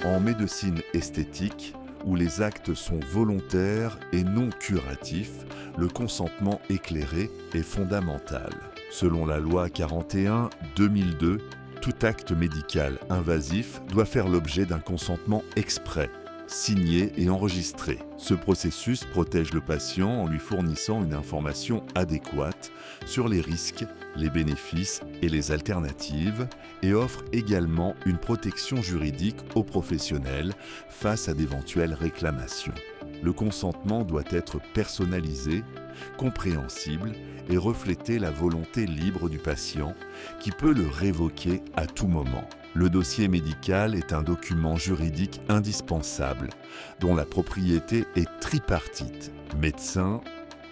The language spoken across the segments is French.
En médecine esthétique, où les actes sont volontaires et non curatifs, le consentement éclairé est fondamental. Selon la loi 41/2002, tout acte médical invasif doit faire l'objet d'un consentement exprès, signé et enregistré. Ce processus protège le patient en lui fournissant une information adéquate sur les risques, les bénéfices et les alternatives et offre également une protection juridique aux professionnels face à d'éventuelles réclamations. Le consentement doit être personnalisé, compréhensible et refléter la volonté libre du patient qui peut le révoquer à tout moment. Le dossier médical est un document juridique indispensable dont la propriété est tripartite, médecin,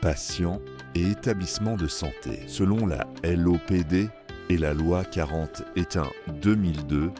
patient et établissement de santé. Selon la LOPD et la loi 41/2002,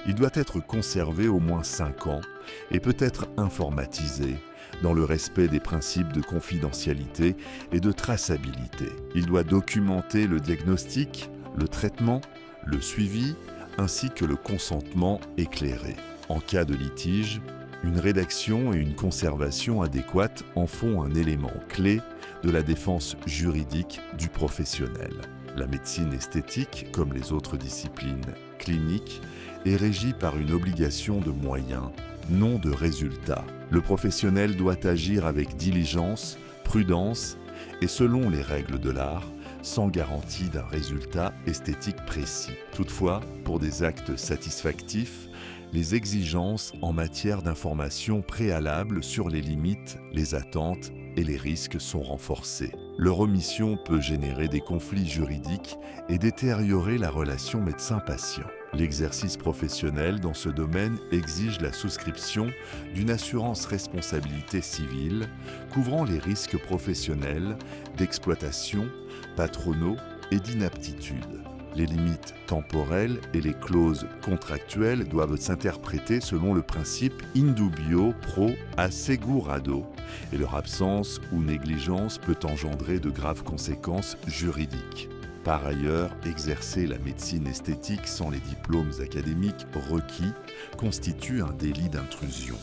il doit être conservé au moins 5 ans et peut être informatisé dans le respect des principes de confidentialité et de traçabilité. Il doit documenter le diagnostic, le traitement, le suivi, ainsi que le consentement éclairé. En cas de litige, une rédaction et une conservation adéquates en font un élément clé de la défense juridique du professionnel. La médecine esthétique, comme les autres disciplines cliniques, est régie par une obligation de moyens, non de résultats. Le professionnel doit agir avec diligence, prudence et selon les règles de l'art, sans garantie d'un résultat esthétique précis. Toutefois, pour des actes satisfactifs, les exigences en matière d'information préalable sur les limites, les attentes et les risques sont renforcées. Leur omission peut générer des conflits juridiques et détériorer la relation médecin-patient. L'exercice professionnel dans ce domaine exige la souscription d'une assurance responsabilité civile couvrant les risques professionnels d'exploitation, patronaux et d'inaptitude. Les limites temporelles et les clauses contractuelles doivent s'interpréter selon le principe in dubio pro assegurado et leur absence ou négligence peut engendrer de graves conséquences juridiques. Par ailleurs, exercer la médecine esthétique sans les diplômes académiques requis constitue un délit d'intrusion,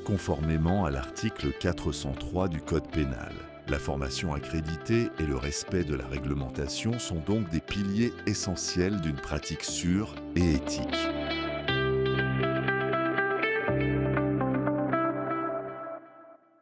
conformément à l'article 403 du Code pénal. La formation accréditée et le respect de la réglementation sont donc des piliers essentiels d'une pratique sûre et éthique.